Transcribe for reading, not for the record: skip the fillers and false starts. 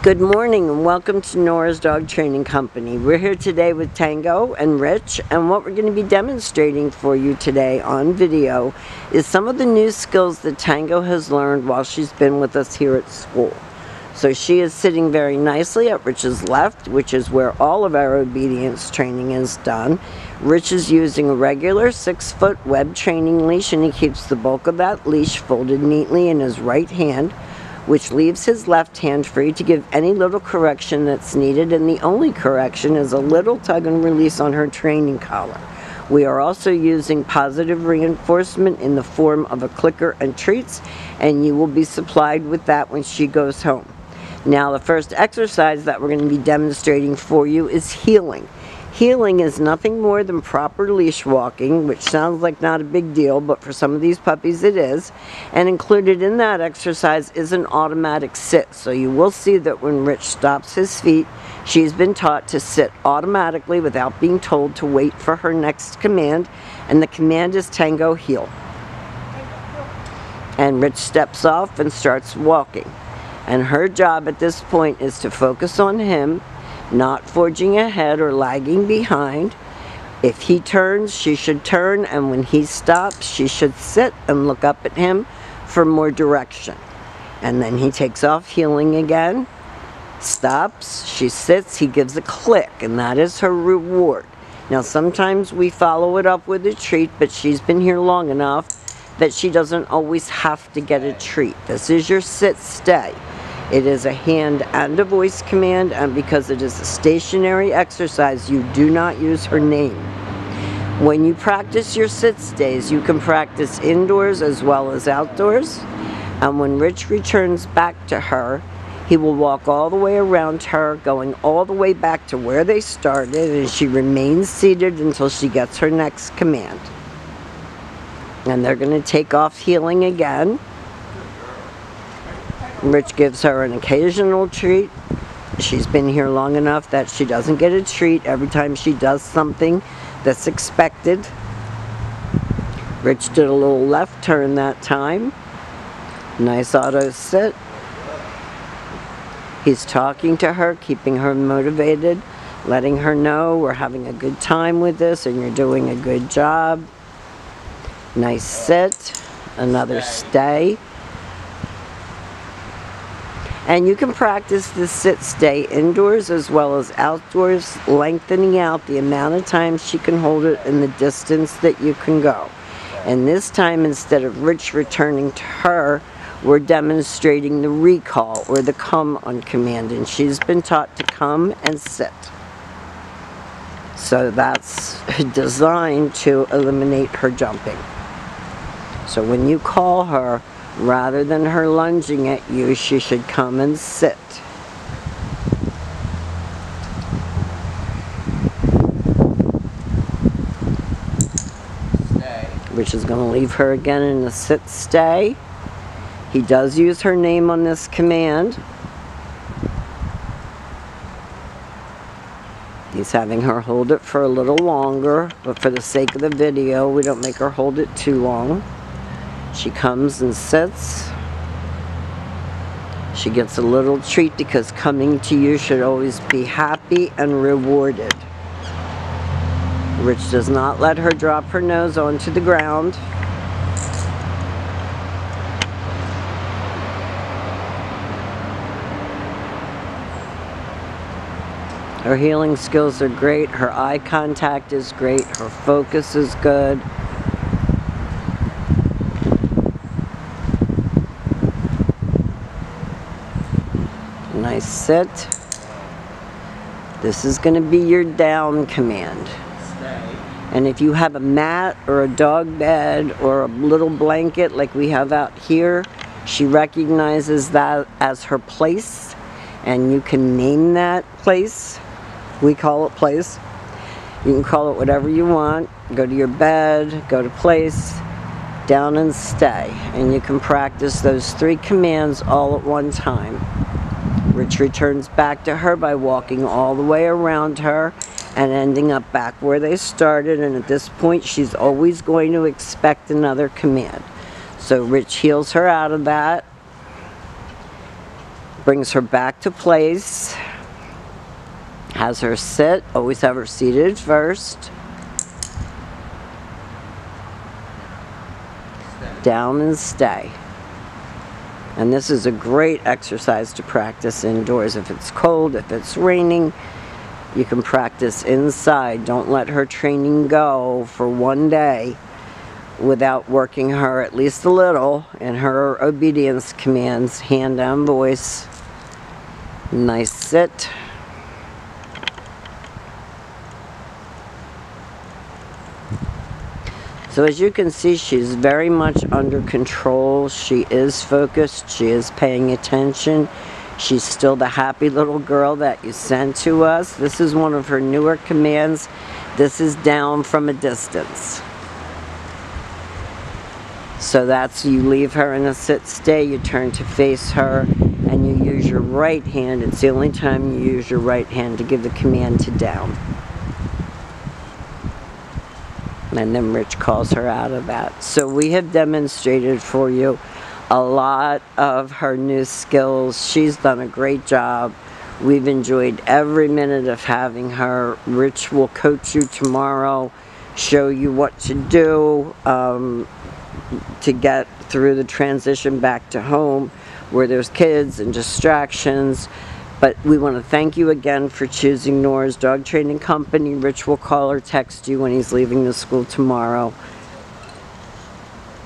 Good morning and welcome to Nora's Dog Training Company. We're here today with Tango and Rich, and what we're going to be demonstrating for you today on video is some of the new skills that Tango has learned while she's been with us here at school. So she is sitting very nicely at Rich's left, which is where all of our obedience training is done. Rich is using a regular 6-foot web training leash, and he keeps the bulk of that leash folded neatly in his right hand, which leaves his left hand free to give any little correction that's needed, and the only correction is a little tug and release on her training collar. We are also using positive reinforcement in the form of a clicker and treats, and you will be supplied with that when she goes home. Now, the first exercise that we're going to be demonstrating for you is heeling. Heeling is nothing more than proper leash walking, which sounds like not a big deal, but for some of these puppies it is. And included in that exercise is an automatic sit. So you will see that when Rich stops his feet, she's been taught to sit automatically without being told to wait for her next command. And the command is Tango heel. And Rich steps off and starts walking. And her job at this point is to focus on him, not forging ahead or lagging behind. If he turns, she should turn, and when he stops, she should sit and look up at him for more direction. And then he takes off heeling again, stops, she sits, he gives a click, and that is her reward. Now sometimes we follow it up with a treat, but she's been here long enough that she doesn't always have to get a treat. This is your sit stay. It is a hand and a voice command, and because it is a stationary exercise, you do not use her name. When you practice your sit stays, you can practice indoors as well as outdoors. And when Rich returns back to her, he will walk all the way around her, going all the way back to where they started, and she remains seated until she gets her next command. And they're going to take off heeling again. Rich gives her an occasional treat. She's been here long enough that she doesn't get a treat every time she does something that's expected. Rich did a little left turn that time. Nice auto sit. He's talking to her, keeping her motivated, letting her know we're having a good time with this and you're doing a good job. Nice sit. Another stay. And you can practice this sit-stay indoors as well as outdoors, lengthening out the amount of time she can hold it and the distance that you can go. And this time, instead of Rich returning to her, we're demonstrating the recall or the come on command. And she's been taught to come and sit. So that's designed to eliminate her jumping. So when you call her, rather than her lunging at you, she should come and sit. Stay. Which is going to leave her again in a sit stay. He does use her name on this command. He's having her hold it for a little longer, but for the sake of the video, we don't make her hold it too long. She comes and sits. She gets a little treat because coming to you should always be happy and rewarded. Rich does not let her drop her nose onto the ground. Her heeling skills are great. Her eye contact is great. Her focus is good. Nice sit. This is going to be your down command. Stay. And if you have a mat or a dog bed or a little blanket like we have out here, she recognizes that as her place, and you can name that place. We call it place. You can call it whatever you want. Go to your bed, go to place, down and stay. And you can practice those 3 commands all at one time. Rich returns back to her by walking all the way around her and ending up back where they started, and at this point she's always going to expect another command. So Rich heels her out of that, Brings her back to place. Has her sit. Always have her seated first. Down and stay. And this is a great exercise to practice indoors. If it's cold, if it's raining, you can practice inside. Don't let her training go for one day without working her at least a little in her obedience commands, hand and voice. Nice sit. So as you can see, she's very much under control. She is focused. She is paying attention. She's still the happy little girl that you sent to us. This is one of her newer commands. This is down from a distance. So that's, you leave her in a sit stay, you turn to face her, and you use your right hand. It's the only time you use your right hand to give the command to down. And then Rich calls her out of that. So we have demonstrated for you a lot of her new skills. She's done a great job. We've enjoyed every minute of having her. Rich will coach you tomorrow, show you what to do to get through the transition back to home where there's kids and distractions. But we want to thank you again for choosing Nora's Dog Training Company. Rich will call or text you when he's leaving the school tomorrow.